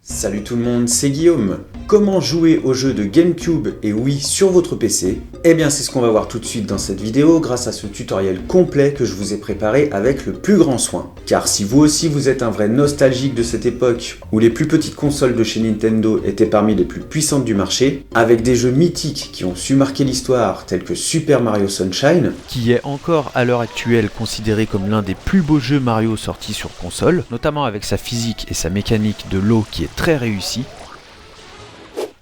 Salut tout le monde, c'est Guillaume. Comment jouer au jeu de GameCube et Wii sur votre PC? Eh bien c'est ce qu'on va voir tout de suite dans cette vidéo grâce à ce tutoriel complet que je vous ai préparé avec le plus grand soin. Car si vous aussi vous êtes un vrai nostalgique de cette époque où les plus petites consoles de chez Nintendo étaient parmi les plus puissantes du marché, avec des jeux mythiques qui ont su marquer l'histoire tels que Super Mario Sunshine, qui est encore à l'heure actuelle considéré comme l'un des plus beaux jeux Mario sortis sur console, notamment avec sa physique et sa mécanique de l'eau qui est très réussie,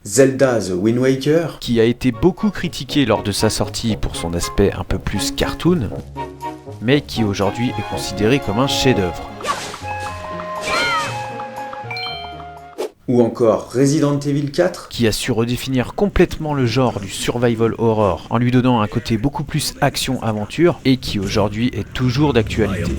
Zelda The Wind Waker, qui a été beaucoup critiqué lors de sa sortie pour son aspect un peu plus cartoon, mais qui aujourd'hui est considéré comme un chef-d'œuvre. ou encore Resident Evil 4, qui a su redéfinir complètement le genre du survival horror en lui donnant un côté beaucoup plus action-aventure et qui aujourd'hui est toujours d'actualité.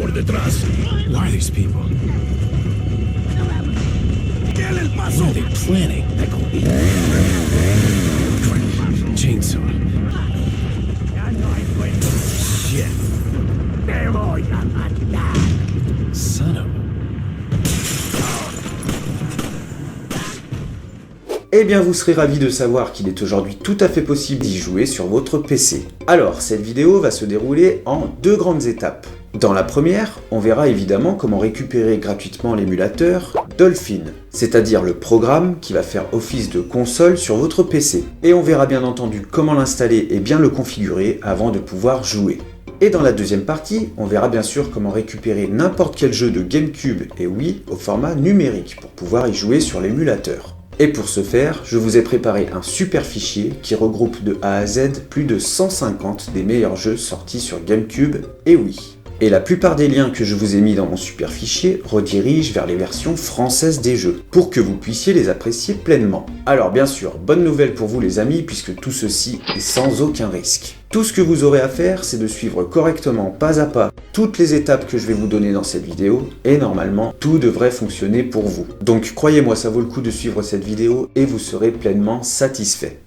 Eh bien vous serez ravis de savoir qu'il est aujourd'hui tout à fait possible d'y jouer sur votre PC. Alors cette vidéo va se dérouler en deux grandes étapes. Dans la première, on verra évidemment comment récupérer gratuitement l'émulateur Dolphin, c'est-à-dire le programme qui va faire office de console sur votre PC. Et on verra bien entendu comment l'installer et bien le configurer avant de pouvoir jouer. Et dans la deuxième partie, on verra bien sûr comment récupérer n'importe quel jeu de GameCube et Wii au format numérique pour pouvoir y jouer sur l'émulateur. Et pour ce faire, je vous ai préparé un super fichier qui regroupe de A à Z plus de 150 des meilleurs jeux sortis sur GameCube et Wii. Et la plupart des liens que je vous ai mis dans mon super fichier redirigent vers les versions françaises des jeux, pour que vous puissiez les apprécier pleinement. Alors bien sûr, bonne nouvelle pour vous les amis, puisque tout ceci est sans aucun risque. Tout ce que vous aurez à faire, c'est de suivre correctement, pas à pas, toutes les étapes que je vais vous donner dans cette vidéo, et normalement, tout devrait fonctionner pour vous. Donc croyez-moi, ça vaut le coup de suivre cette vidéo, et vous serez pleinement satisfait.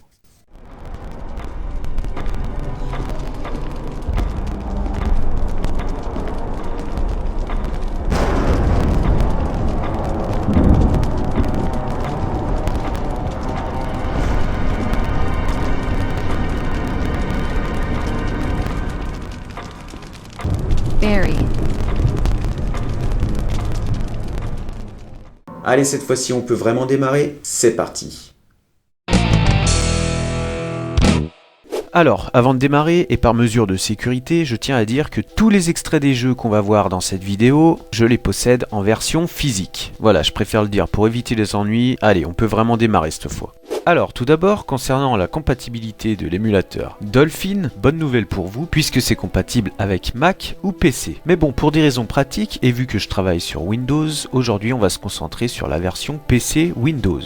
Barry. Allez, cette fois-ci, on peut vraiment démarrer. C'est parti. Alors, avant de démarrer, et par mesure de sécurité, je tiens à dire que tous les extraits des jeux qu'on va voir dans cette vidéo, je les possède en version physique. Voilà, je préfère le dire pour éviter les ennuis. Allez, on peut vraiment démarrer cette fois. Alors, tout d'abord, concernant la compatibilité de l'émulateur Dolphin, bonne nouvelle pour vous, puisque c'est compatible avec Mac ou PC. Mais bon, pour des raisons pratiques, et vu que je travaille sur Windows, aujourd'hui on va se concentrer sur la version PC Windows.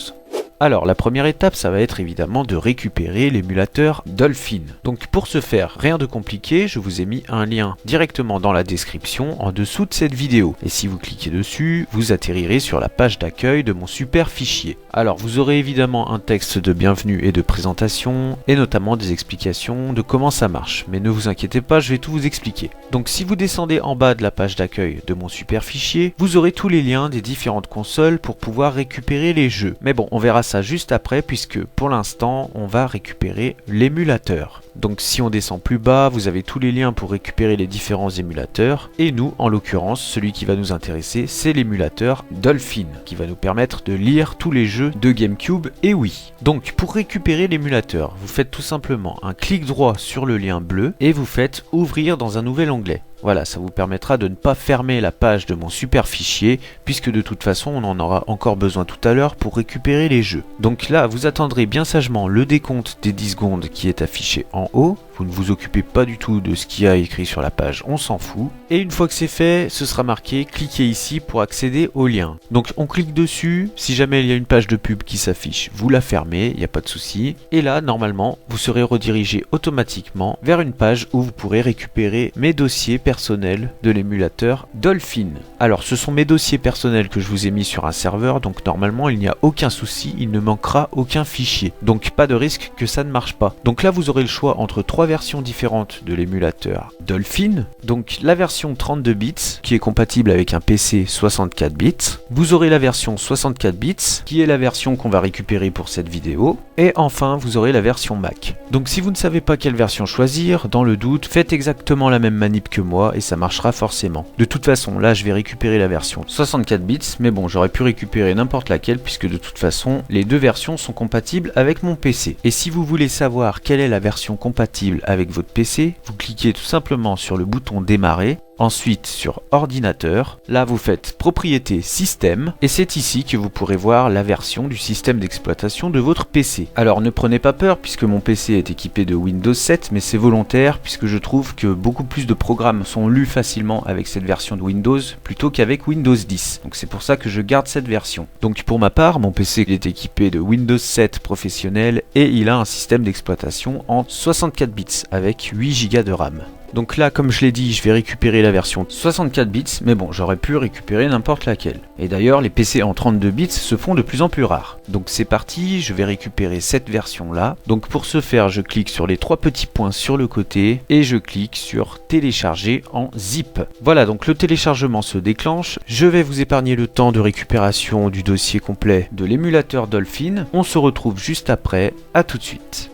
Alors la première étape, ça va être évidemment de récupérer l'émulateur Dolphin. Donc pour ce faire, rien de compliqué, je vous ai mis un lien directement dans la description en dessous de cette vidéo. Et si vous cliquez dessus, vous atterrirez sur la page d'accueil de mon super fichier. Alors vous aurez évidemment un texte de bienvenue et de présentation, et notamment des explications de comment ça marche. Mais ne vous inquiétez pas, je vais tout vous expliquer. Donc si vous descendez en bas de la page d'accueil de mon super fichier, vous aurez tous les liens des différentes consoles pour pouvoir récupérer les jeux. Mais bon, on verra ça juste après, puisque pour l'instant on va récupérer l'émulateur. Donc si on descend plus bas, vous avez tous les liens pour récupérer les différents émulateurs, et nous en l'occurrence celui qui va nous intéresser, c'est l'émulateur Dolphin qui va nous permettre de lire tous les jeux de GameCube et Wii. Donc pour récupérer l'émulateur, vous faites tout simplement un clic droit sur le lien bleu et vous faites ouvrir dans un nouvel onglet. Voilà, ça vous permettra de ne pas fermer la page de mon super fichier, puisque de toute façon on en aura encore besoin tout à l'heure pour récupérer les jeux. Donc là, vous attendrez bien sagement le décompte des 10 secondes qui est affiché en haut. Vous ne vous occupez pas du tout de ce qu'il y a écrit sur la page, on s'en fout. Et une fois que c'est fait, ce sera marqué « Cliquez ici pour accéder au lien ». Donc on clique dessus, si jamais il y a une page de pub qui s'affiche, vous la fermez, il n'y a pas de souci. Et là, normalement, vous serez redirigé automatiquement vers une page où vous pourrez récupérer mes dossiers personnels de l'émulateur Dolphin. Alors ce sont mes dossiers personnels que je vous ai mis sur un serveur, donc normalement il n'y a aucun souci, il ne manquera aucun fichier. Donc pas de risque que ça ne marche pas. Donc là vous aurez le choix entre trois versions différentes de l'émulateur Dolphin. Donc la version 32 bits qui est compatible avec un PC 64 bits. Vous aurez la version 64 bits qui est la version qu'on va récupérer pour cette vidéo. Et enfin vous aurez la version Mac. Donc si vous ne savez pas quelle version choisir, dans le doute, faites exactement la même manip que moi et ça marchera forcément. De toute façon, là je vais récupérer la version 64 bits, mais bon, j'aurais pu récupérer n'importe laquelle puisque de toute façon, les deux versions sont compatibles avec mon PC. Et si vous voulez savoir quelle est la version compatible avec votre PC, vous cliquez tout simplement sur le bouton démarrer. Ensuite sur ordinateur, là vous faites propriété système et c'est ici que vous pourrez voir la version du système d'exploitation de votre PC. Alors ne prenez pas peur puisque mon PC est équipé de Windows 7 mais c'est volontaire puisque je trouve que beaucoup plus de programmes sont lus facilement avec cette version de Windows plutôt qu'avec Windows 10. Donc c'est pour ça que je garde cette version. Donc pour ma part, mon PC est équipé de Windows 7 professionnel et il a un système d'exploitation en 64 bits avec 8 Go de RAM. Donc là, comme je l'ai dit, je vais récupérer la version 64 bits, mais bon, j'aurais pu récupérer n'importe laquelle. Et d'ailleurs, les PC en 32 bits se font de plus en plus rares. Donc c'est parti, je vais récupérer cette version-là. Donc pour ce faire, je clique sur les trois petits points sur le côté et je clique sur télécharger en zip. Voilà, donc le téléchargement se déclenche. Je vais vous épargner le temps de récupération du dossier complet de l'émulateur Dolphin. On se retrouve juste après, à tout de suite.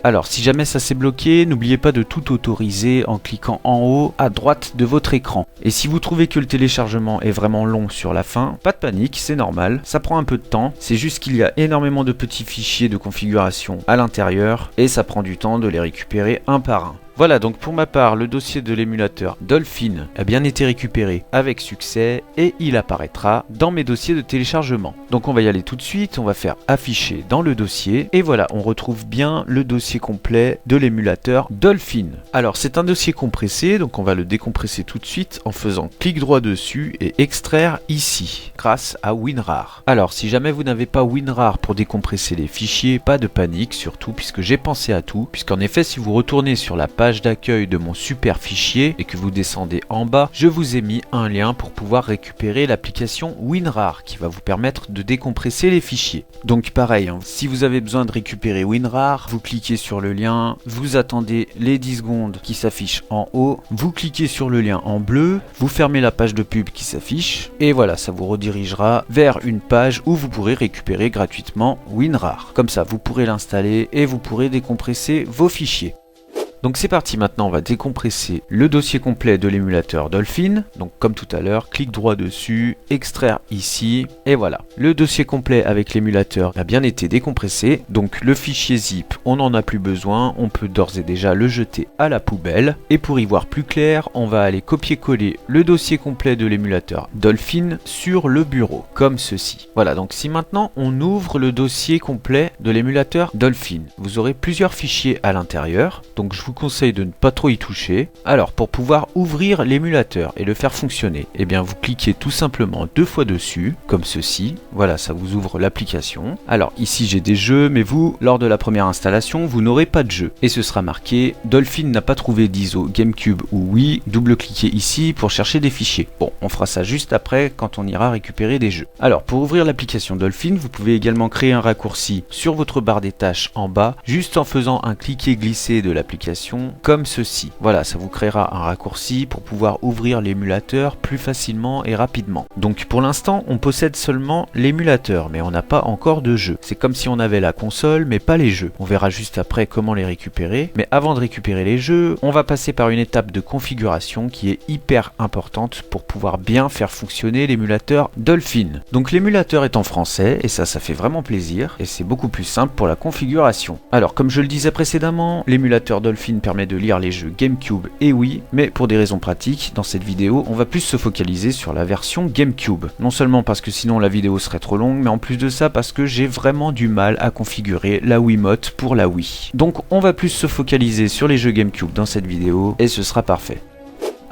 Alors si jamais ça s'est bloqué, n'oubliez pas de tout autoriser en cliquant en haut à droite de votre écran. Et si vous trouvez que le téléchargement est vraiment long sur la fin, pas de panique, c'est normal, ça prend un peu de temps, c'est juste qu'il y a énormément de petits fichiers de configuration à l'intérieur et ça prend du temps de les récupérer un par un. Voilà, donc pour ma part, le dossier de l'émulateur Dolphin a bien été récupéré avec succès et il apparaîtra dans mes dossiers de téléchargement. Donc on va y aller tout de suite, on va faire afficher dans le dossier et voilà, on retrouve bien le dossier complet de l'émulateur Dolphin. Alors c'est un dossier compressé, donc on va le décompresser tout de suite en faisant clic droit dessus et extraire ici, grâce à WinRAR. Alors si jamais vous n'avez pas WinRAR pour décompresser les fichiers, pas de panique, surtout puisque j'ai pensé à tout, puisqu'en effet si vous retournez sur la page d'accueil de mon super fichier et que vous descendez en bas, je vous ai mis un lien pour pouvoir récupérer l'application WinRAR qui va vous permettre de décompresser les fichiers. Donc pareil, hein, si vous avez besoin de récupérer WinRAR, vous cliquez sur le lien, vous attendez les 10 secondes qui s'affichent en haut, vous cliquez sur le lien en bleu, vous fermez la page de pub qui s'affiche et voilà, ça vous redirigera vers une page où vous pourrez récupérer gratuitement WinRAR. Comme ça, vous pourrez l'installer et vous pourrez décompresser vos fichiers. Donc c'est parti, maintenant on va décompresser le dossier complet de l'émulateur Dolphin. Donc comme tout à l'heure, clic droit dessus, extraire ici, et voilà. Le dossier complet avec l'émulateur a bien été décompressé. Donc le fichier zip, on n'en a plus besoin, on peut d'ores et déjà le jeter à la poubelle. Et pour y voir plus clair, on va aller copier-coller le dossier complet de l'émulateur Dolphin sur le bureau, comme ceci. Voilà, donc si maintenant on ouvre le dossier complet de l'émulateur Dolphin, vous aurez plusieurs fichiers à l'intérieur. Donc je vous conseille de ne pas trop y toucher. Alors pour pouvoir ouvrir l'émulateur et le faire fonctionner, eh bien vous cliquez tout simplement 2 fois dessus, comme ceci. Voilà, ça vous ouvre l'application. Alors ici j'ai des jeux, mais vous, lors de la première installation, vous n'aurez pas de jeu. Et ce sera marqué Dolphin n'a pas trouvé d'ISO GameCube ou Wii. Double-cliquez ici pour chercher des fichiers. Bon, on fera ça juste après quand on ira récupérer des jeux. Alors pour ouvrir l'application Dolphin, vous pouvez également créer un raccourci sur votre barre des tâches en bas, juste en faisant un cliquer-glisser de l'application comme ceci. Voilà, ça vous créera un raccourci pour pouvoir ouvrir l'émulateur plus facilement et rapidement. Donc pour l'instant, on possède seulement l'émulateur, mais on n'a pas encore de jeu. C'est comme si on avait la console, mais pas les jeux. On verra juste après comment les récupérer. Mais avant de récupérer les jeux, on va passer par une étape de configuration qui est hyper importante pour pouvoir bien faire fonctionner l'émulateur Dolphin. Donc l'émulateur est en français, et ça fait vraiment plaisir, et c'est beaucoup plus simple pour la configuration. Alors comme je le disais précédemment, l'émulateur Dolphin permet de lire les jeux GameCube et Wii, mais pour des raisons pratiques, dans cette vidéo, on va plus se focaliser sur la version GameCube. Non seulement parce que sinon la vidéo serait trop longue, mais en plus de ça parce que j'ai vraiment du mal à configurer la Wiimote pour la Wii. Donc on va plus se focaliser sur les jeux GameCube dans cette vidéo, et ce sera parfait.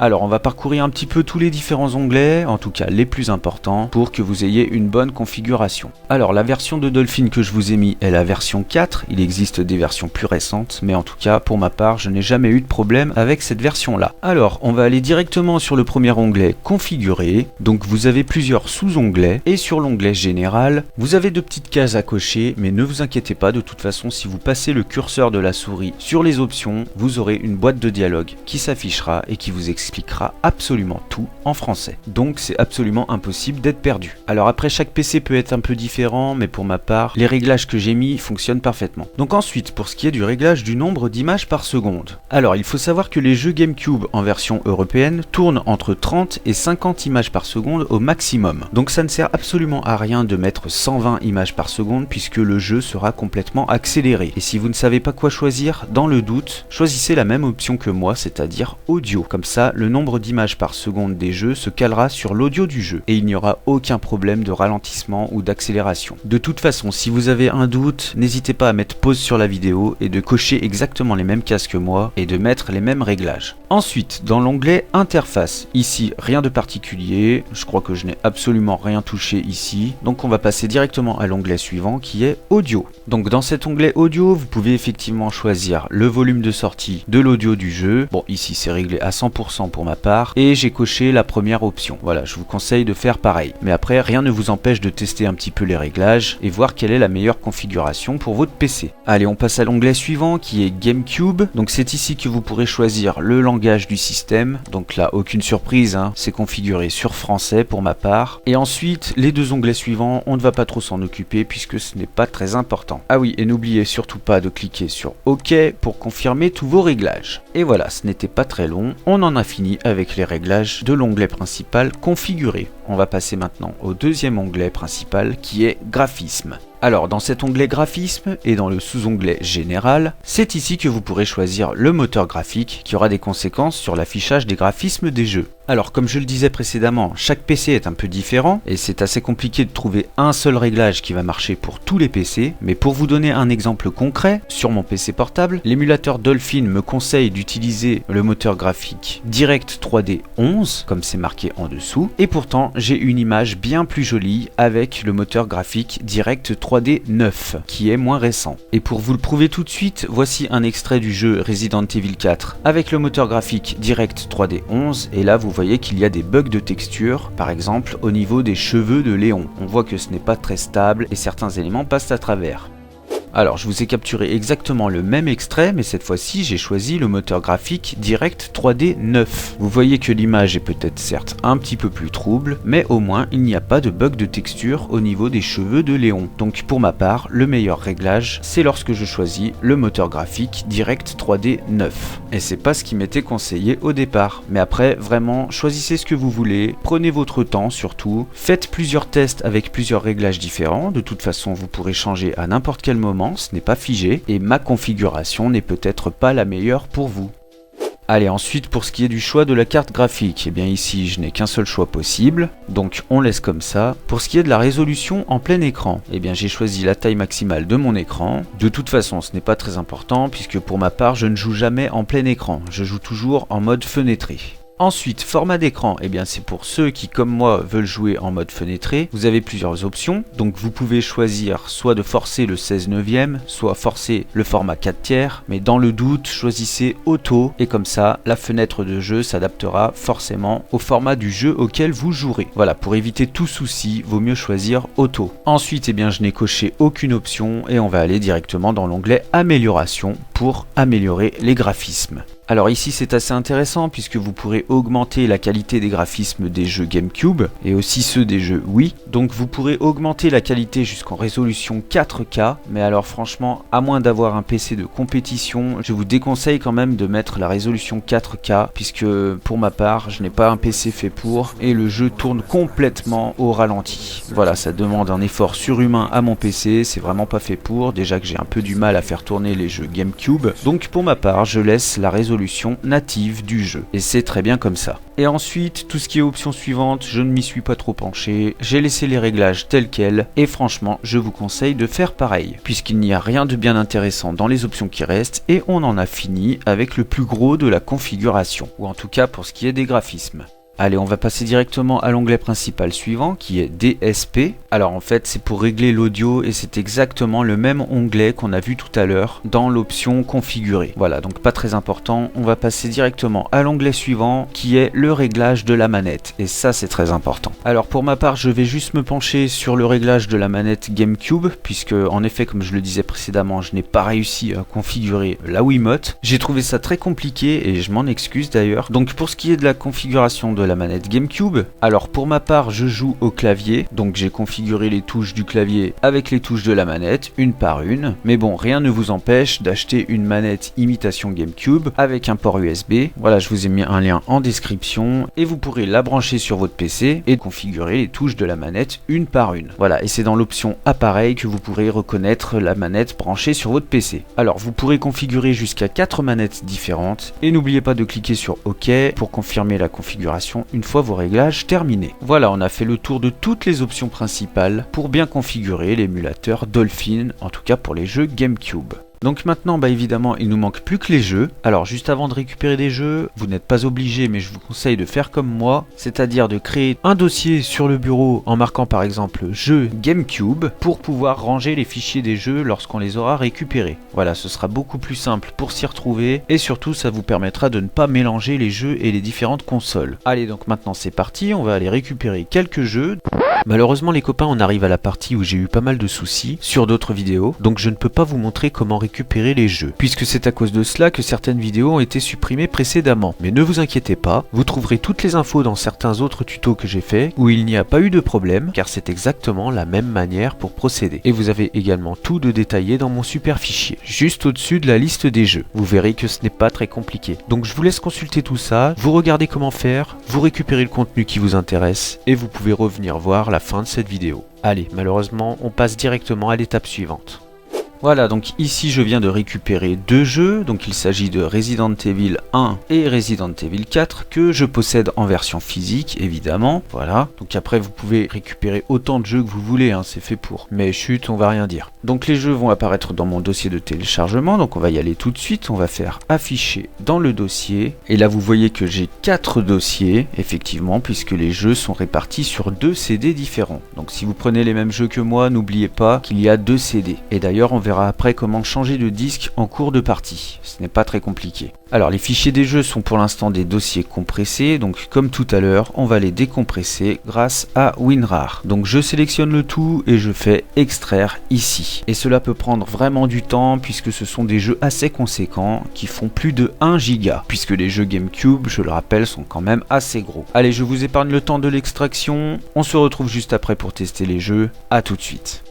Alors on va parcourir un petit peu tous les différents onglets, en tout cas les plus importants, pour que vous ayez une bonne configuration. Alors la version de Dolphin que je vous ai mis est la version 4, il existe des versions plus récentes, mais en tout cas pour ma part je n'ai jamais eu de problème avec cette version là. Alors on va aller directement sur le premier onglet configurer, donc vous avez plusieurs sous-onglets, et sur l'onglet général, vous avez deux petites cases à cocher, mais ne vous inquiétez pas, de toute façon si vous passez le curseur de la souris sur les options, vous aurez une boîte de dialogue qui s'affichera et qui vous expliquera absolument tout en français. Donc c'est absolument impossible d'être perdu. Alors après chaque PC peut être un peu différent, mais pour ma part, les réglages que j'ai mis fonctionnent parfaitement. Donc ensuite, pour ce qui est du réglage du nombre d'images par seconde. Alors il faut savoir que les jeux GameCube en version européenne tournent entre 30 et 50 images par seconde au maximum. Donc ça ne sert absolument à rien de mettre 120 images par seconde puisque le jeu sera complètement accéléré. Et si vous ne savez pas quoi choisir, dans le doute, choisissez la même option que moi, c'est-à-dire audio. Comme ça, le nombre d'images par seconde des jeux se calera sur l'audio du jeu et il n'y aura aucun problème de ralentissement ou d'accélération. De toute façon, si vous avez un doute, n'hésitez pas à mettre pause sur la vidéo et de cocher exactement les mêmes cases que moi et de mettre les mêmes réglages. Ensuite, dans l'onglet interface, ici rien de particulier, je crois que je n'ai absolument rien touché ici, donc on va passer directement à l'onglet suivant qui est audio. Donc dans cet onglet audio, vous pouvez effectivement choisir le volume de sortie de l'audio du jeu. Bon, ici c'est réglé à 100% pour ma part et j'ai coché la première option. Voilà, je vous conseille de faire pareil. Mais après, rien ne vous empêche de tester un petit peu les réglages et voir quelle est la meilleure configuration pour votre PC. Allez, on passe à l'onglet suivant qui est GameCube. Donc c'est ici que vous pourrez choisir le langage du système. Donc là, aucune surprise, hein, c'est configuré sur français pour ma part. Et ensuite, les deux onglets suivants, on ne va pas trop s'en occuper puisque ce n'est pas très important. Ah oui, et n'oubliez surtout pas de cliquer sur OK pour confirmer tous vos réglages. Et voilà, ce n'était pas très long, on en a fini avec les réglages de l'onglet principal configuré. On va passer maintenant au deuxième onglet principal qui est graphisme. Alors dans cet onglet graphisme et dans le sous-onglet général, c'est ici que vous pourrez choisir le moteur graphique qui aura des conséquences sur l'affichage des graphismes des jeux. Alors comme je le disais précédemment, chaque PC est un peu différent et c'est assez compliqué de trouver un seul réglage qui va marcher pour tous les PC, mais pour vous donner un exemple concret, sur mon PC portable, l'émulateur Dolphin me conseille d'utiliser le moteur graphique Direct 3D 11, comme c'est marqué en dessous, et pourtant j'ai une image bien plus jolie avec le moteur graphique Direct 3D 9, qui est moins récent. Et pour vous le prouver tout de suite, voici un extrait du jeu Resident Evil 4 avec le moteur graphique Direct 3D 11, et là vous voyez qu'il y a des bugs de texture, par exemple au niveau des cheveux de Léon. On voit que ce n'est pas très stable et certains éléments passent à travers. Alors je vous ai capturé exactement le même extrait, mais cette fois-ci j'ai choisi le moteur graphique Direct 3D 9. Vous voyez que l'image est peut-être certes un petit peu plus trouble, mais au moins il n'y a pas de bug de texture au niveau des cheveux de Léon. Donc pour ma part, le meilleur réglage, c'est lorsque je choisis le moteur graphique Direct 3D 9. Et c'est pas ce qui m'était conseillé au départ. Mais après, vraiment, choisissez ce que vous voulez, prenez votre temps surtout, faites plusieurs tests avec plusieurs réglages différents, de toute façon vous pourrez changer à n'importe quel moment, ce n'est pas figé et ma configuration n'est peut-être pas la meilleure pour vous. Allez, ensuite pour ce qui est du choix de la carte graphique, et bien ici je n'ai qu'un seul choix possible, donc on laisse comme ça. Pour ce qui est de la résolution en plein écran, et bien j'ai choisi la taille maximale de mon écran. De toute façon ce n'est pas très important puisque pour ma part je ne joue jamais en plein écran, je joue toujours en mode fenêtré. Ensuite, format d'écran, eh bien c'est pour ceux qui comme moi veulent jouer en mode fenêtré. Vous avez plusieurs options, donc vous pouvez choisir soit de forcer le 16/9, soit forcer le format 4/3, mais dans le doute, choisissez auto et comme ça, la fenêtre de jeu s'adaptera forcément au format du jeu auquel vous jouerez. Voilà, pour éviter tout souci, vaut mieux choisir auto. Ensuite, eh bien je n'ai coché aucune option et on va aller directement dans l'onglet amélioration pour améliorer les graphismes. Alors ici c'est assez intéressant puisque vous pourrez augmenter la qualité des graphismes des jeux GameCube et aussi ceux des jeux Wii. Donc vous pourrez augmenter la qualité jusqu'en résolution 4K, mais alors franchement, à moins d'avoir un PC de compétition, je vous déconseille quand même de mettre la résolution 4K puisque pour ma part, je n'ai pas un PC fait pour et le jeu tourne complètement au ralenti. Voilà, ça demande un effort surhumain à mon PC, c'est vraiment pas fait pour. Déjà que j'ai un peu du mal à faire tourner les jeux GameCube. GameCube, donc pour ma part je laisse la résolution native du jeu, et c'est très bien comme ça. Et ensuite, tout ce qui est option suivante, je ne m'y suis pas trop penché, j'ai laissé les réglages tels quels, et franchement je vous conseille de faire pareil, puisqu'il n'y a rien de bien intéressant dans les options qui restent, et on en a fini avec le plus gros de la configuration, ou en tout cas pour ce qui est des graphismes. Allez, on va passer directement à l'onglet principal suivant qui est DSP. Alors en fait c'est pour régler l'audio et c'est exactement le même onglet qu'on a vu tout à l'heure dans l'option configurer. Voilà, donc pas très important, on va passer directement à l'onglet suivant qui est le réglage de la manette. Et ça c'est très important. Alors pour ma part je vais juste me pencher sur le réglage de la manette GameCube puisque en effet comme je le disais précédemment je n'ai pas réussi à configurer la Wiimote. J'ai trouvé ça très compliqué et je m'en excuse d'ailleurs. Donc pour ce qui est de la configuration de la manette GameCube, alors pour ma part je joue au clavier, donc j'ai configuré les touches du clavier avec les touches de la manette, une par une, mais bon rien ne vous empêche d'acheter une manette imitation GameCube avec un port USB, voilà je vous ai mis un lien en description, et vous pourrez la brancher sur votre PC et configurer les touches de la manette une par une, voilà, et c'est dans l'option appareil que vous pourrez reconnaître la manette branchée sur votre PC. Alors vous pourrez configurer jusqu'à 4 manettes différentes, et n'oubliez pas de cliquer sur OK pour confirmer la configuration une fois vos réglages terminés. Voilà, on a fait le tour de toutes les options principales pour bien configurer l'émulateur Dolphin, en tout cas pour les jeux GameCube. Donc maintenant, évidemment, il nous manque plus que les jeux. Alors juste avant de récupérer des jeux, vous n'êtes pas obligé, mais je vous conseille de faire comme moi, c'est-à-dire de créer un dossier sur le bureau en marquant par exemple jeu GameCube pour pouvoir ranger les fichiers des jeux lorsqu'on les aura récupérés. Voilà, ce sera beaucoup plus simple pour s'y retrouver et surtout ça vous permettra de ne pas mélanger les jeux et les différentes consoles. Allez, donc maintenant c'est parti, on va aller récupérer quelques jeux. Malheureusement les copains, on arrive à la partie où j'ai eu pas mal de soucis sur d'autres vidéos, donc je ne peux pas vous montrer comment récupérer les jeux, puisque c'est à cause de cela que certaines vidéos ont été supprimées précédemment. Mais ne vous inquiétez pas, vous trouverez toutes les infos dans certains autres tutos que j'ai fait, où il n'y a pas eu de problème, car c'est exactement la même manière pour procéder. Et vous avez également tout de détaillé dans mon super fichier, juste au-dessus de la liste des jeux. Vous verrez que ce n'est pas très compliqué. Donc je vous laisse consulter tout ça, vous regardez comment faire, vous récupérez le contenu qui vous intéresse, et vous pouvez revenir voir la fin de cette vidéo. Allez, malheureusement, on passe directement à l'étape suivante. Voilà, donc ici je viens de récupérer deux jeux, donc il s'agit de Resident Evil 1 et Resident Evil 4 que je possède en version physique évidemment, voilà. Donc après vous pouvez récupérer autant de jeux que vous voulez, hein, c'est fait pour. Mais chut, on va rien dire. Donc les jeux vont apparaître dans mon dossier de téléchargement, donc on va y aller tout de suite, on va faire afficher dans le dossier. Et là vous voyez que j'ai 4 dossiers, effectivement, puisque les jeux sont répartis sur 2 CD différents. Donc si vous prenez les mêmes jeux que moi, n'oubliez pas qu'il y a 2 CD. Et d'ailleurs on verra après comment changer de disque en cours de partie. Ce n'est pas très compliqué. Alors les fichiers des jeux sont pour l'instant des dossiers compressés, donc comme tout à l'heure, on va les décompresser grâce à WinRAR. Donc je sélectionne le tout et je fais extraire ici. Et cela peut prendre vraiment du temps puisque ce sont des jeux assez conséquents qui font plus de 1 giga, puisque les jeux GameCube, je le rappelle, sont quand même assez gros. Allez, je vous épargne le temps de l'extraction, on se retrouve juste après pour tester les jeux, à tout de suite.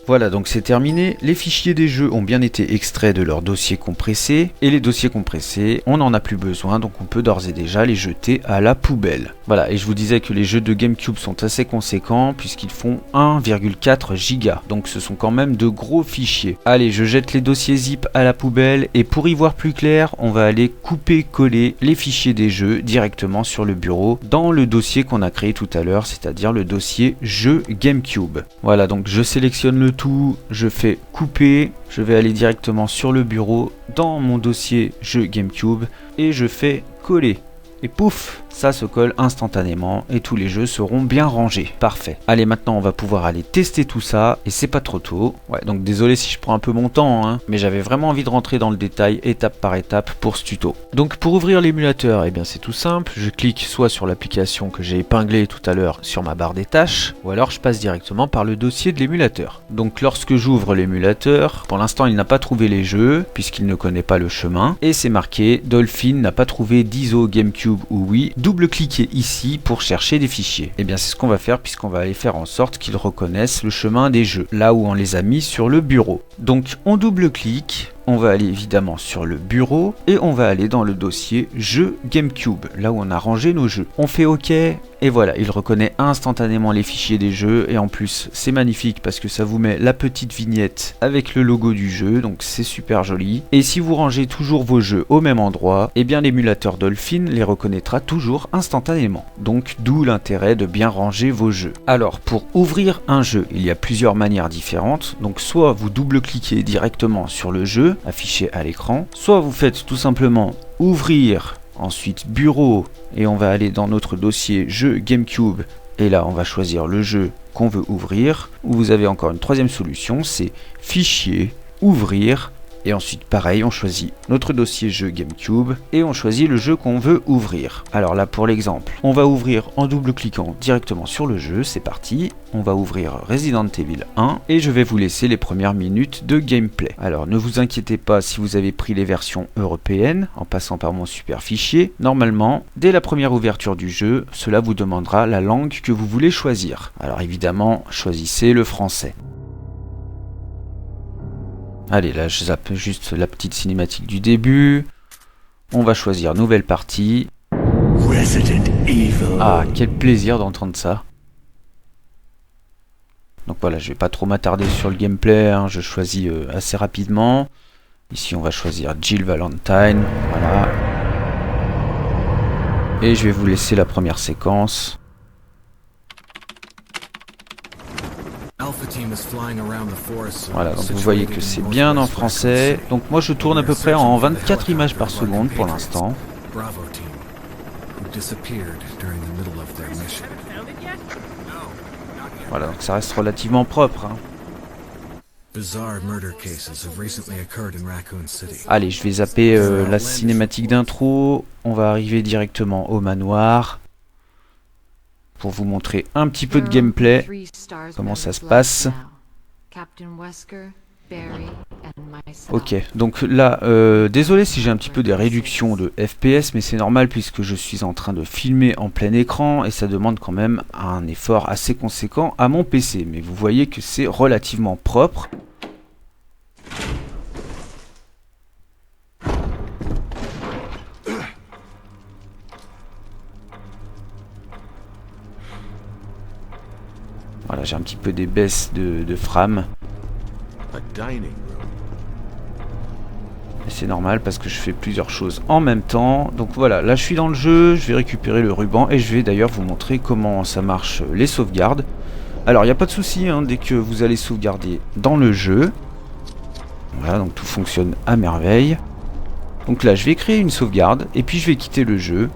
Voilà, donc c'est terminé, les fichiers des jeux ont bien été extraits de leur dossier compressé, et les dossiers compressés, on n'en a plus besoin, donc on peut d'ores et déjà les jeter à la poubelle. Voilà, et je vous disais que les jeux de GameCube sont assez conséquents, puisqu'ils font 1,4 giga, donc ce sont quand même de gros fichiers. Allez, je jette les dossiers zip à la poubelle, et pour y voir plus clair, on va aller couper-coller les fichiers des jeux directement sur le bureau, dans le dossier qu'on a créé tout à l'heure, c'est-à-dire le dossier jeux GameCube. Voilà, donc je sélectionne le tout, je fais couper, je vais aller directement sur le bureau dans mon dossier jeu GameCube et je fais coller. Et pouf, ça se colle instantanément et tous les jeux seront bien rangés. Parfait. Allez, maintenant on va pouvoir aller tester tout ça et c'est pas trop tôt. Ouais, donc désolé si je prends un peu mon temps, hein, mais j'avais vraiment envie de rentrer dans le détail étape par étape pour ce tuto. Donc pour ouvrir l'émulateur, eh bien c'est tout simple. Je clique soit sur l'application que j'ai épinglée tout à l'heure sur ma barre des tâches, ou alors je passe directement par le dossier de l'émulateur. Donc lorsque j'ouvre l'émulateur, pour l'instant il n'a pas trouvé les jeux puisqu'il ne connaît pas le chemin et c'est marqué Dolphin n'a pas trouvé d'ISO GameCube ou Wii. Double-cliquez ici pour chercher des fichiers. Et bien c'est ce qu'on va faire puisqu'on va aller faire en sorte qu'ils reconnaissent le chemin des jeux, là où on les a mis sur le bureau. Donc on double-clique, on va aller évidemment sur le bureau et on va aller dans le dossier jeux GameCube, là où on a rangé nos jeux. On fait OK Et voilà, il reconnaît instantanément les fichiers des jeux. Et en plus, c'est magnifique parce que ça vous met la petite vignette avec le logo du jeu. Donc c'est super joli. Et si vous rangez toujours vos jeux au même endroit, eh bien l'émulateur Dolphin les reconnaîtra toujours instantanément. Donc d'où l'intérêt de bien ranger vos jeux. Alors pour ouvrir un jeu, il y a plusieurs manières différentes. Donc soit vous double-cliquez directement sur le jeu affiché à l'écran, soit vous faites tout simplement ouvrir, ensuite bureau, et on va aller dans notre dossier jeu GameCube, et là on va choisir le jeu qu'on veut ouvrir. Ou vous avez encore une troisième solution, c'est fichier, ouvrir, et ensuite pareil, on choisit notre dossier jeu GameCube et on choisit le jeu qu'on veut ouvrir. Alors là pour l'exemple, on va ouvrir en double-cliquant directement sur le jeu, c'est parti. On va ouvrir Resident Evil 1 et je vais vous laisser les premières minutes de gameplay. Alors ne vous inquiétez pas si vous avez pris les versions européennes en passant par mon super fichier. Normalement, dès la première ouverture du jeu, cela vous demandera la langue que vous voulez choisir. Alors évidemment, choisissez le français. Allez, là je zappe juste la petite cinématique du début. On va choisir nouvelle partie. Resident Evil. Ah, quel plaisir d'entendre ça. Donc voilà, je vais pas trop m'attarder sur le gameplay, hein, je choisis assez rapidement. Ici on va choisir Jill Valentine, voilà. Et je vais vous laisser la première séquence. Voilà, donc vous voyez que c'est bien en français. Donc moi je tourne à peu près en 24 images par seconde pour l'instant. Voilà, donc ça reste relativement propre. Hein. Allez, je vais zapper la cinématique d'intro. On va arriver directement au manoir. Pour vous montrer un petit peu de gameplay, comment ça se passe. Ok, donc là, désolé si j'ai un petit peu des réductions de FPS, mais c'est normal puisque je suis en train de filmer en plein écran et ça demande quand même un effort assez conséquent à mon PC. Mais vous voyez que c'est relativement propre. Voilà, j'ai un petit peu des baisses de frame. C'est normal parce que je fais plusieurs choses en même temps. Donc voilà, là je suis dans le jeu, je vais récupérer le ruban et je vais d'ailleurs vous montrer comment ça marche les sauvegardes. Alors il n'y a pas de souci, hein, dès que vous allez sauvegarder dans le jeu. Voilà, donc tout fonctionne à merveille. Donc là je vais créer une sauvegarde et puis je vais quitter le jeu.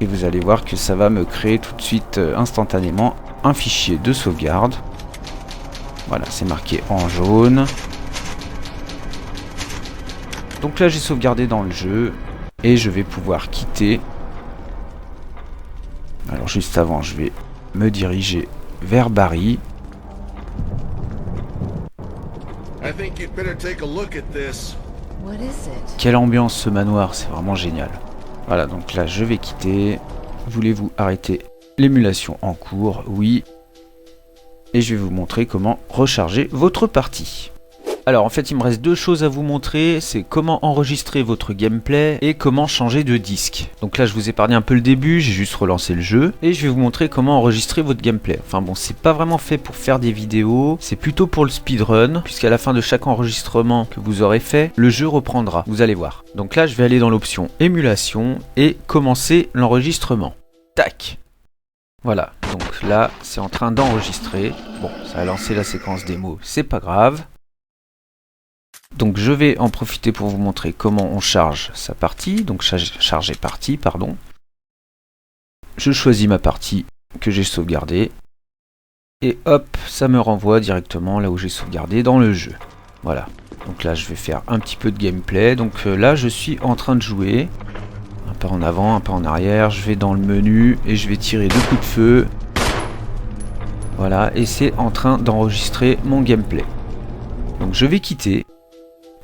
Et vous allez voir que ça va me créer tout de suite instantanément un fichier de sauvegarde. Voilà, c'est marqué en jaune. Donc là j'ai sauvegardé dans le jeu et je vais pouvoir quitter. Alors juste avant je vais me diriger vers Barry. Quelle ambiance ce manoir, c'est vraiment génial. Voilà, donc là je vais quitter. Voulez-vous arrêter l'émulation en cours? Oui. Et je vais vous montrer comment recharger votre partie. Alors en fait il me reste deux choses à vous montrer, c'est comment enregistrer votre gameplay et comment changer de disque. Donc là je vous ai épargné un peu le début, j'ai juste relancé le jeu et je vais vous montrer comment enregistrer votre gameplay. Enfin bon, c'est pas vraiment fait pour faire des vidéos, c'est plutôt pour le speedrun, puisqu'à la fin de chaque enregistrement que vous aurez fait, le jeu reprendra, vous allez voir. Donc là je vais aller dans l'option émulation et commencer l'enregistrement. Tac! Voilà, donc là c'est en train d'enregistrer. Bon, ça a lancé la séquence démo, c'est pas grave. Donc je vais en profiter pour vous montrer comment on charge sa partie. Donc charger partie, pardon. Je choisis ma partie que j'ai sauvegardée. Et hop, ça me renvoie directement là où j'ai sauvegardé dans le jeu. Voilà. Donc là je vais faire un petit peu de gameplay. Donc là je suis en train de jouer. Un pas en avant, un pas en arrière. Je vais dans le menu et je vais tirer 2 coups de feu. Voilà, et c'est en train d'enregistrer mon gameplay. Donc je vais quitter.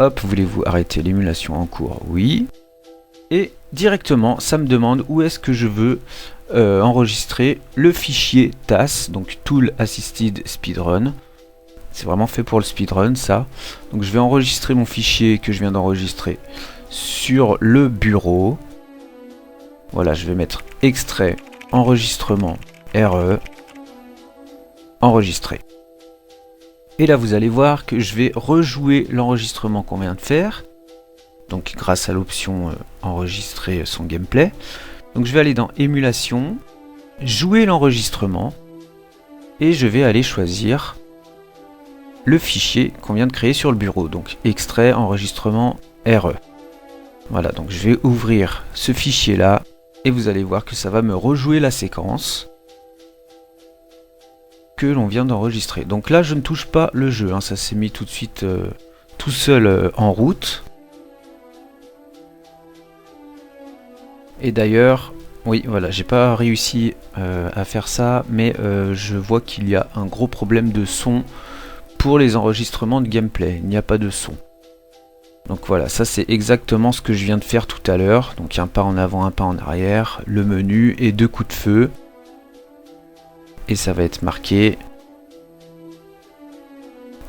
Hop, voulez-vous arrêter l'émulation en cours? Oui. Et directement, ça me demande où est-ce que je veux enregistrer le fichier TAS, donc Tool Assisted Speedrun. C'est vraiment fait pour le speedrun, ça. Donc je vais enregistrer mon fichier que je viens d'enregistrer sur le bureau. Voilà, je vais mettre extrait enregistrement RE, enregistrer. Et là vous allez voir que je vais rejouer l'enregistrement qu'on vient de faire, donc grâce à l'option enregistrer son gameplay. Donc je vais aller dans émulation, jouer l'enregistrement, et je vais aller choisir le fichier qu'on vient de créer sur le bureau, donc extrait enregistrement RE. Voilà, donc je vais ouvrir ce fichier là, et vous allez voir que ça va me rejouer la séquence que l'on vient d'enregistrer. Donc là je ne touche pas le jeu, hein, ça s'est mis tout de suite tout seul en route. Et d'ailleurs, oui voilà, j'ai pas réussi à faire ça, mais je vois qu'il y a un gros problème de son pour les enregistrements de gameplay, il n'y a pas de son. Donc voilà, ça c'est exactement ce que je viens de faire tout à l'heure. Donc un pas en avant, un pas en arrière, le menu et 2 coups de feu. Et ça va être marqué,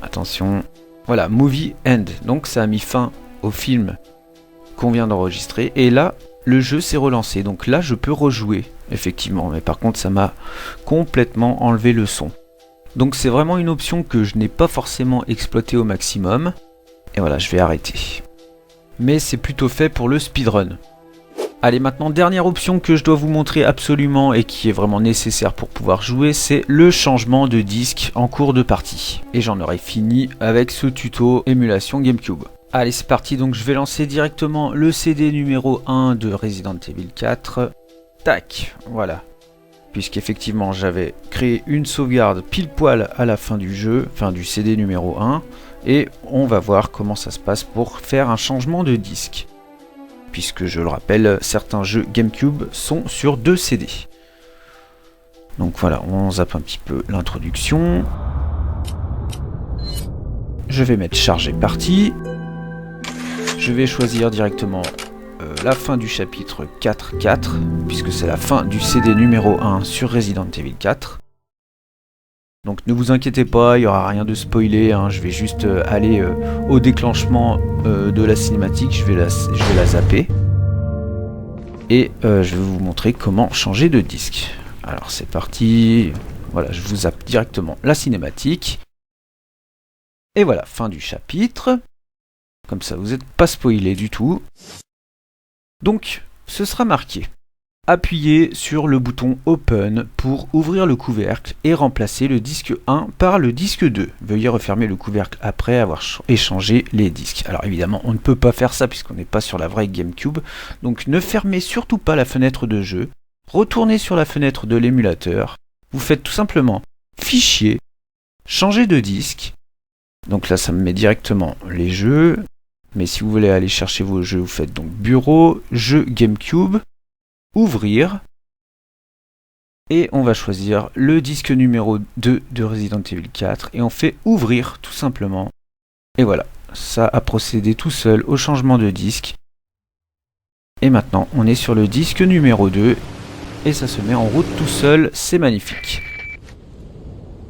attention, voilà, movie end. Donc ça a mis fin au film qu'on vient d'enregistrer. Et là, le jeu s'est relancé. Donc là, je peux rejouer, effectivement. Mais par contre, ça m'a complètement enlevé le son. Donc c'est vraiment une option que je n'ai pas forcément exploitée au maximum. Et voilà, je vais arrêter. Mais c'est plutôt fait pour le speedrun. Allez, maintenant, dernière option que je dois vous montrer absolument et qui est vraiment nécessaire pour pouvoir jouer, c'est le changement de disque en cours de partie. Et j'en aurai fini avec ce tuto émulation GameCube. Allez, c'est parti, donc je vais lancer directement le CD numéro 1 de Resident Evil 4. Tac, voilà. Puisqu'effectivement, j'avais créé une sauvegarde pile poil à la fin du jeu, enfin du CD numéro 1. Et on va voir comment ça se passe pour faire un changement de disque. Puisque je le rappelle, certains jeux GameCube sont sur 2 CD. Donc voilà, on zappe un petit peu l'introduction. Je vais mettre charger partie. Je vais choisir directement la fin du chapitre 4.4, puisque c'est la fin du CD numéro 1 sur Resident Evil 4. Donc ne vous inquiétez pas, il n'y aura rien de spoilé, hein, je vais juste aller au déclenchement de la cinématique, je vais la zapper. Et je vais vous montrer comment changer de disque. Alors c'est parti, voilà, je vous zappe directement la cinématique. Et voilà, fin du chapitre. Comme ça vous n'êtes pas spoilé du tout. Donc ce sera marqué. Appuyez sur le bouton Open pour ouvrir le couvercle et remplacer le disque 1 par le disque 2. Veuillez refermer le couvercle après avoir échangé les disques. Alors évidemment, on ne peut pas faire ça puisqu'on n'est pas sur la vraie GameCube. Donc ne fermez surtout pas la fenêtre de jeu. Retournez sur la fenêtre de l'émulateur. Vous faites tout simplement Fichier, changer de disque. Donc là, ça me met directement les jeux. Mais si vous voulez aller chercher vos jeux, vous faites donc Bureau, Jeux GameCube. Ouvrir, et on va choisir le disque numéro 2 de Resident Evil 4 et on fait ouvrir tout simplement. Et voilà, ça a procédé tout seul au changement de disque. Et maintenant on est sur le disque numéro 2 et ça se met en route tout seul, c'est magnifique.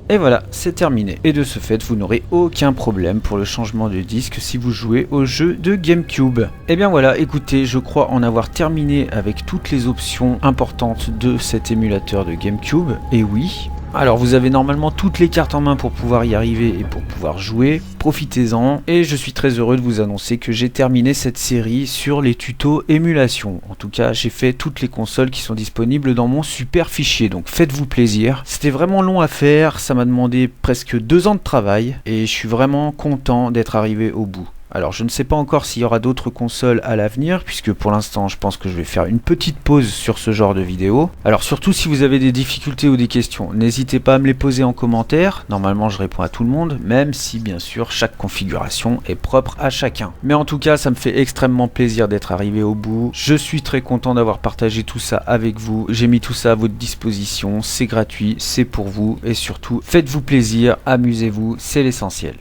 Et voilà, c'est terminé. Et de ce fait, vous n'aurez aucun problème pour le changement de disque si vous jouez au jeu de GameCube. Et bien voilà, écoutez, je crois en avoir terminé avec toutes les options importantes de cet émulateur de GameCube. Et oui, alors vous avez normalement toutes les cartes en main pour pouvoir y arriver et pour pouvoir jouer. Profitez-en. Et je suis très heureux de vous annoncer que j'ai terminé cette série sur les tutos émulation. En tout cas, j'ai fait toutes les consoles qui sont disponibles dans mon super fichier. Donc faites-vous plaisir. C'était vraiment long à faire. Ça m'a demandé presque 2 ans de travail. Et je suis vraiment content d'être arrivé au bout. Alors je ne sais pas encore s'il y aura d'autres consoles à l'avenir, puisque pour l'instant je pense que je vais faire une petite pause sur ce genre de vidéo. Alors surtout si vous avez des difficultés ou des questions, n'hésitez pas à me les poser en commentaire. Normalement je réponds à tout le monde, même si bien sûr chaque configuration est propre à chacun. Mais en tout cas ça me fait extrêmement plaisir d'être arrivé au bout. Je suis très content d'avoir partagé tout ça avec vous. J'ai mis tout ça à votre disposition, c'est gratuit, c'est pour vous, et surtout faites-vous plaisir, amusez-vous, c'est l'essentiel.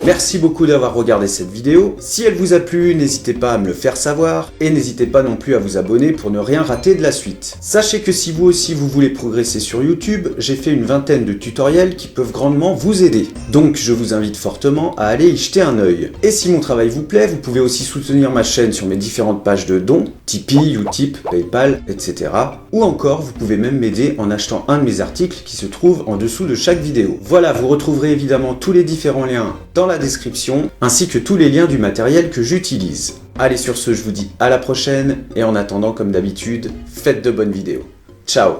Merci beaucoup d'avoir regardé cette vidéo. Si elle vous a plu, n'hésitez pas à me le faire savoir et n'hésitez pas non plus à vous abonner pour ne rien rater de la suite. Sachez que si vous aussi vous voulez progresser sur YouTube, j'ai fait une vingtaine de tutoriels qui peuvent grandement vous aider. Donc je vous invite fortement à aller y jeter un œil. Et si mon travail vous plaît, vous pouvez aussi soutenir ma chaîne sur mes différentes pages de dons, Tipeee, Utip, Paypal, etc. Ou encore, vous pouvez même m'aider en achetant un de mes articles qui se trouve en dessous de chaque vidéo. Voilà, vous retrouverez évidemment tous les différents liens dans la description, ainsi que tous les liens du matériel que j'utilise. Allez, sur ce, je vous dis à la prochaine, et en attendant, comme d'habitude, faites de bonnes vidéos. Ciao!